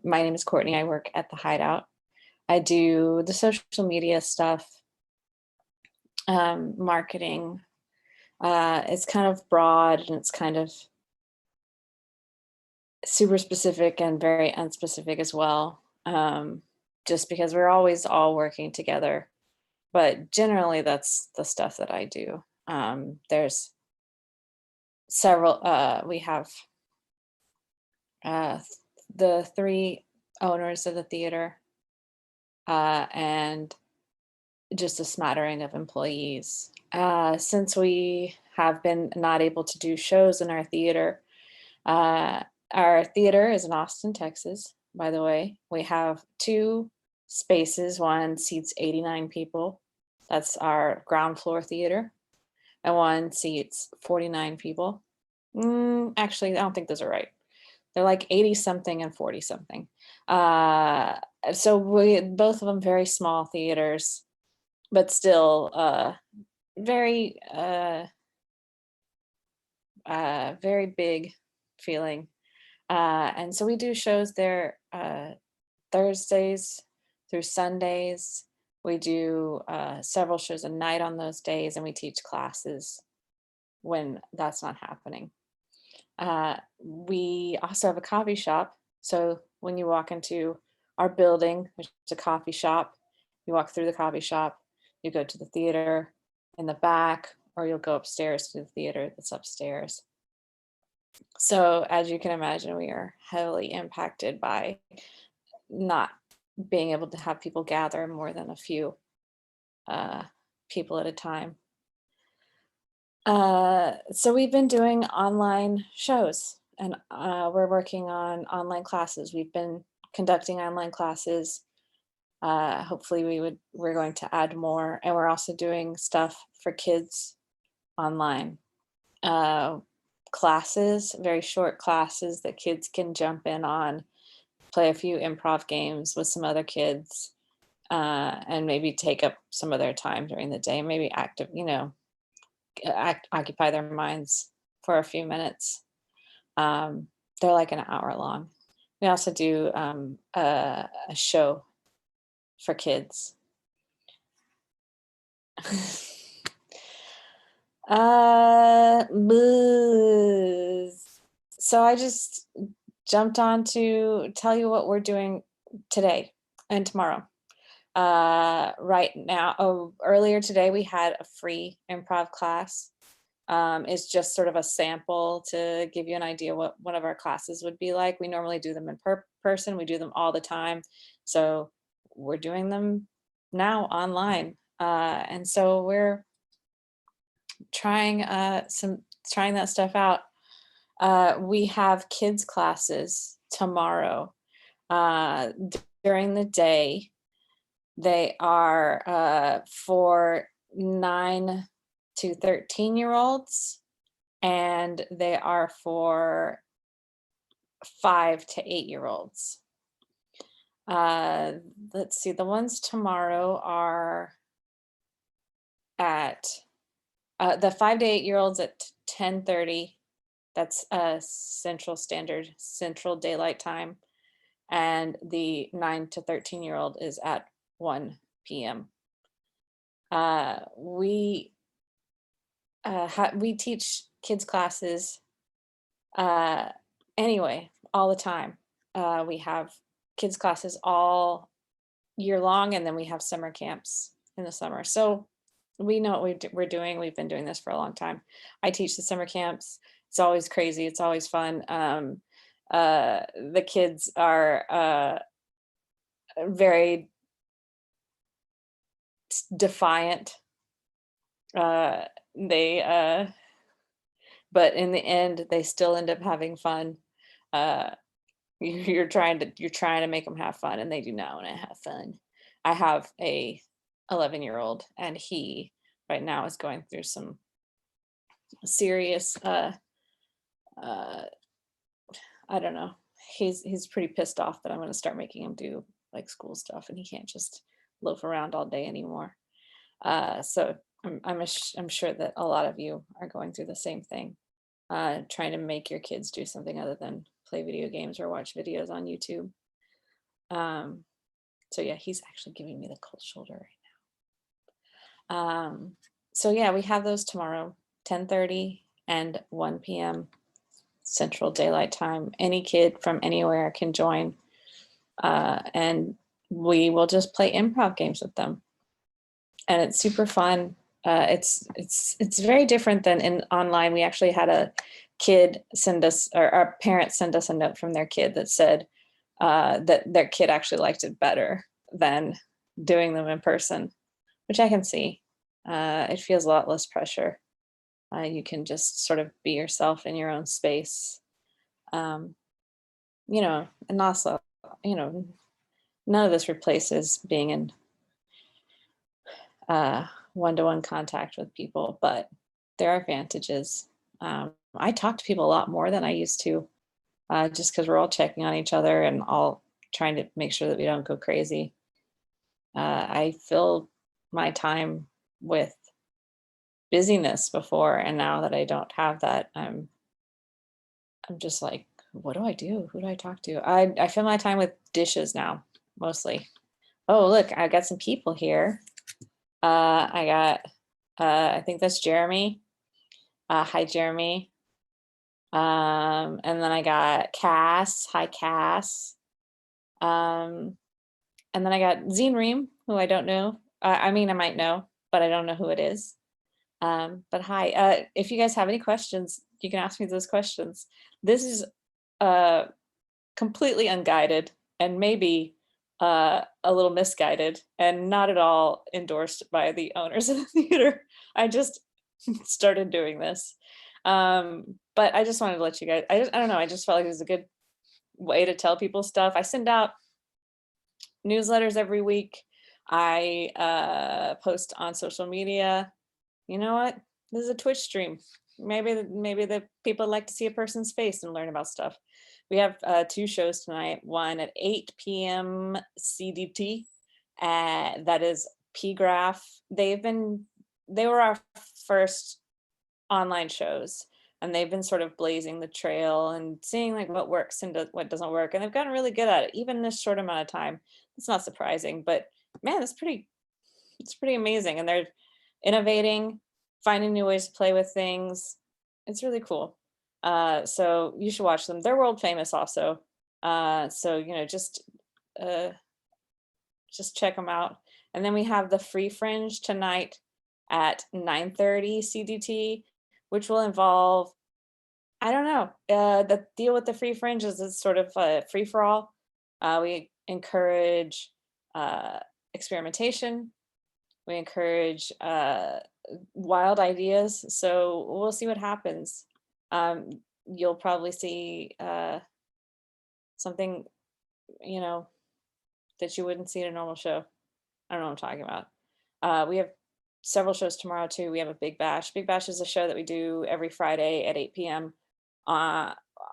My name is Courtney. I work at the Hideout. I do the social media stuff, marketing. It's kind of broad and it's kind of super specific and very unspecific as well, just because we're always all working together. But generally, that's the stuff that I do. There's several, we have uh, the three owners of the theater and just a smattering of employees. Since we have been not able to do shows in uh, our theater is in Austin, Texas, by the way. We have two spaces. One seats 89 people. That's our ground floor theater. And one seats 49 people. Actually, I don't think those are right. They're like 80 something and 40 something. So we both of them very small theaters, but still very very big feeling. And so we do shows there Thursdays through Sundays. We do several shows a night on those days, and we teach classes when that's not happening. We also have a coffee shop. So when you walk into our building, which is a coffee shop, you walk through the coffee shop, you go to the theater in the back, or you'll go upstairs to the theater that's upstairs. So as you can imagine, we are heavily impacted by not being able to have people gather more than a few uh, people at a time. So we've been doing online shows and we're working on online classes. We've been conducting online classes. Hopefully we're going to add more, and we're also doing stuff for kids online. Uh, Classes, very short classes that kids can jump in on, play a few improv games with some other kids, and maybe take up some of their time during the day, maybe occupy their minds for a few minutes. They're like an hour long. We also do a show for kids. Buzz. So I just jumped on to tell you what we're doing today and tomorrow. Right now, earlier today we had a free improv class. It's just sort of a sample to give you an idea what one of our classes would be like. We normally do them in person. We do them all the time. So we're doing them now online. And so we're trying trying that stuff out. We have kids classes tomorrow. During the day, they are for 9 to 13-year-olds, and they are for 5 to 8-year-olds. Let's see, the ones tomorrow are at the 5 to 8-year-olds at 10:30. That's Central Daylight Time, and the 9 to 13-year-old is at 1 p.m. We teach kids classes anyway all the time. We have kids classes all year long, and then we have summer camps in the summer. So we know what we're doing. We've been doing this for a long time. I teach the summer camps. It's always crazy. It's always fun. The kids are very defiant. They but in the end they still end up having fun. You're trying to make them have fun, and they do not want to have fun. I have a 11-year-old, and he right now is going through some serious I don't know. He's pretty pissed off that I'm going to start making him do like school stuff, and he can't just loaf around all day anymore. So I'm sure that a lot of you are going through the same thing, trying to make your kids do something other than play video games or watch videos on YouTube. So yeah, he's actually giving me the cold shoulder right now. So yeah, we have those tomorrow, 10:30 and 1 p.m. Central Daylight Time. Any kid from anywhere can join, and we will just play improv games with them, and it's super fun. It's very different than in online. We actually had a kid send us, or our parents send us a note from their kid that said that their kid actually liked it better than doing them in person, which I can see. It feels a lot less pressure. You can just sort of be yourself in your own space. Um, and also, you know, none of this replaces being in one-to-one contact with people, but there are advantages. I talk to people a lot more than I used to, just because we're all checking on each other and all trying to make sure that we don't go crazy. I filled my time with busyness before, and now that I don't have that, I'm just like, what do I do? Who do I talk to? I fill my time with dishes now, mostly. Oh, look, I got some people here. I got, I think that's Jeremy. Hi, Jeremy. And then I got Cass. Hi, Cass. Um, and then I got Zine Ream, who I don't know. I mean, I might know, but I don't know who it is. But hi, if you guys have any questions, you can ask me those questions. This is uh, completely unguided and maybe a little misguided and not at all endorsed by the owners of the theater. I just started doing this. But I just wanted to let you guys, I don't know, I just felt like it was a good way to tell people stuff. I send out newsletters every week. I post on social media. You know what? This is a Twitch stream. Maybe the people like to see a person's face and learn about stuff. We have 2 shows tonight. One at 8 p.m. CDT. That is PGraph. They were our first online shows, and they've been sort of blazing the trail and seeing like what works and what doesn't work, and they've gotten really good at it even in this short amount of time. It's not surprising, but man, it's pretty amazing, and they're innovating, finding new ways to play with things. It's really cool. So you should watch them. They're world famous also. So uh, just check them out. And then we have the Free Fringe tonight at 9:30 CDT, which will involve, I don't know, the deal with the Free Fringe is it's sort of a free for all. We encourage experimentation. We encourage wild ideas. So we'll see what happens. You'll probably see something, you know, that you wouldn't see in a normal show. I don't know what I'm talking about. We have several shows tomorrow too. We have a Big Bash. Big Bash is a show that we do every Friday at 8 p.m.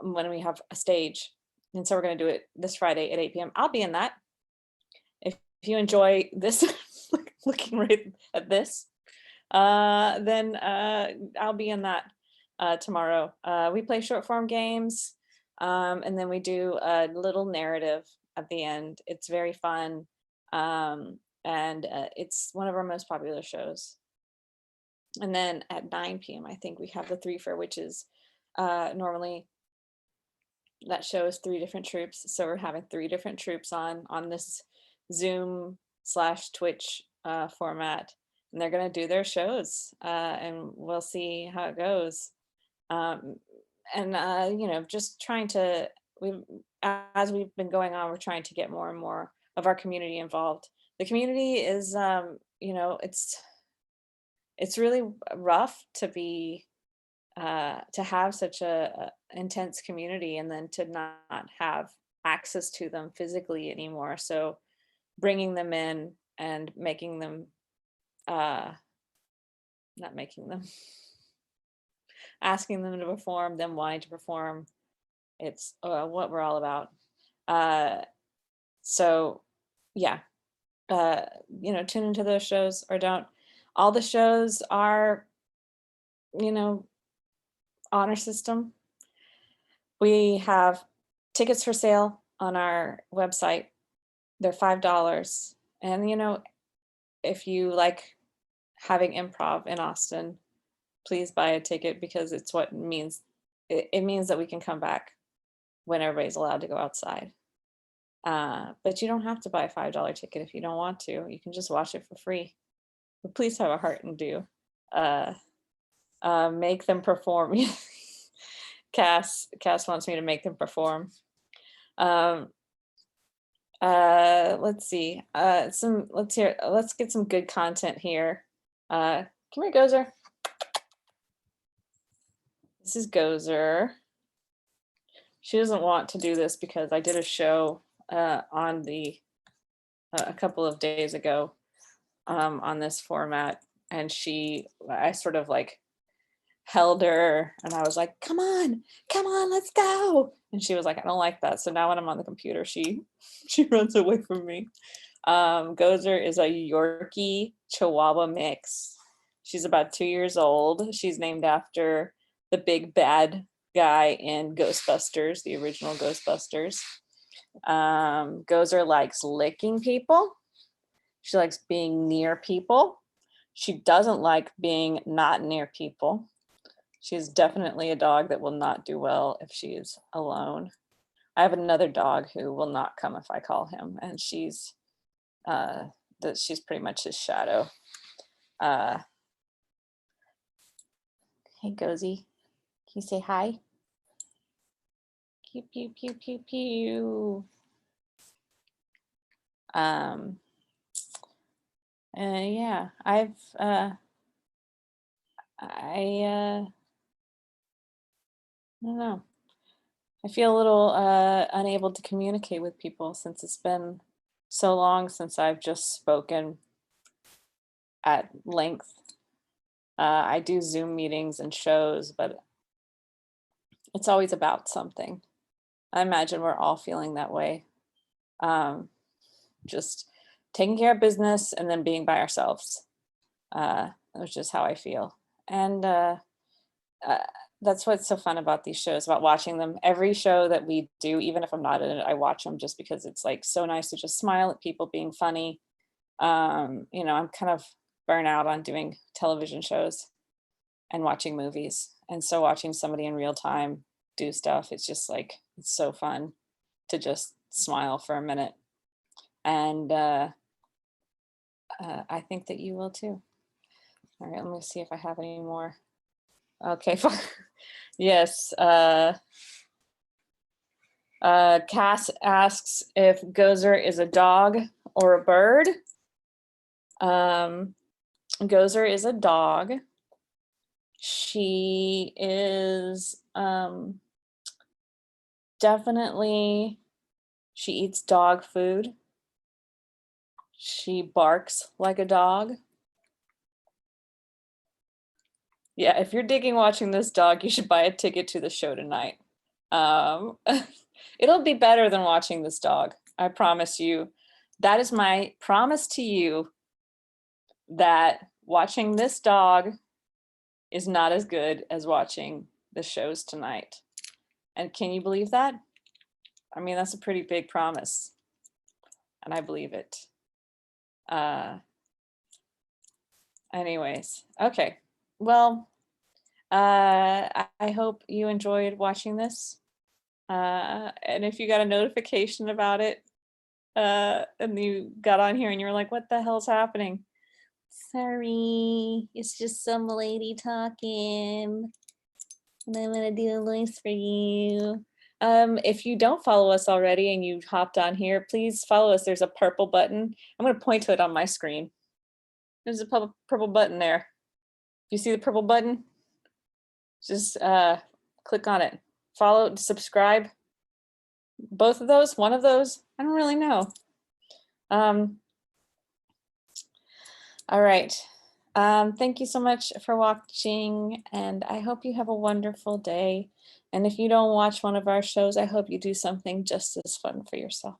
When we have a stage. And so we're going to do it this Friday at 8 p.m. I'll be in that. If you enjoy this, looking right at this, then I'll be in that tomorrow. We play short form games, and then we do a little narrative at the end. It's very fun, and it's one of our most popular shows. And then at 9 p.m., I think we have the Three Fair Witches. Normally, that show is 3 different troops, so we're having 3 different troops on this Zoom/Twitch format, and they're going to do their shows, and we'll see how it goes. And just trying to, as we've been going on, we're trying to get more and more of our community involved. The community is, it's really rough to be to have such a intense community and then to not have access to them physically anymore. So bringing them in and making them, not making them, asking them to perform, them wanting to perform, it's what we're all about. So yeah, tune into those shows or don't. All the shows are, honor system. We have tickets for sale on our website. They're $5. And you know, if you like having improv in Austin, please buy a ticket because it's what means it means that we can come back when everybody's allowed to go outside. But you don't have to buy a $5 ticket if you don't want to. You can just watch it for free. But please have a heart and do. Uh, make them perform. Cass wants me to make them perform. Let's see. Let's get some good content here. Come here, Gozer. This is Gozer. She doesn't want to do this because I did a show on the a couple of days ago on this format, and I sort of like held her and I was like, come on, let's go. And she was like, I don't like that. So now when I'm on the computer, she runs away from me. Gozer is a Yorkie Chihuahua mix. She's about 2 years old. She's named after the big bad guy in Ghostbusters, the original Ghostbusters. Gozer likes licking people. She likes being near people. She doesn't like being not near people. She's definitely a dog that will not do well if she is alone. I have another dog who will not come if I call him, and she's pretty much his shadow. Hey, Gozy, can you say hi? Pew, pew, pew, pew, pew. Yeah, I don't know. I feel a little unable to communicate with people since it's been so long since I've just spoken at length. I do Zoom meetings and shows, but it's always about something. I imagine we're all feeling that way. Just taking care of business and then being by ourselves, which is how I feel. And that's what's so fun about these shows, about watching them. Every show that we do, even if I'm not in it, I watch them just because it's like so nice to just smile at people being funny. I'm kind of burnt out on doing television shows and watching movies. And so watching somebody in real time do stuff, it's just like, it's so fun to just smile for a minute. And I think that you will too. All right, let me see if I have any more. Okay, yes. Cass asks if Gozer is a dog or a bird. Gozer is a dog. She is definitely, she eats dog food. She barks like a dog. Yeah, if you're digging watching this dog, you should buy a ticket to the show tonight. It'll be better than watching this dog. I promise you. That is my promise to you, that watching this dog is not as good as watching the shows tonight. And can you believe that? I mean, that's a pretty big promise. And I believe it. Anyways, okay. Well, I hope you enjoyed watching this. And if you got a notification about it, and you got on here and you were like, what the hell's happening? Sorry, it's just some lady talking. And I'm gonna do a voice for you. If you don't follow us already and you hopped on here, please follow us. There's a purple button. I'm gonna point to it on my screen. There's a purple button there. You see the purple button? Just click on it. Follow, subscribe. Both of those, one of those, I don't really know. All right. Thank you so much for watching, and I hope you have a wonderful day. And if you don't watch one of our shows, I hope you do something just as fun for yourself.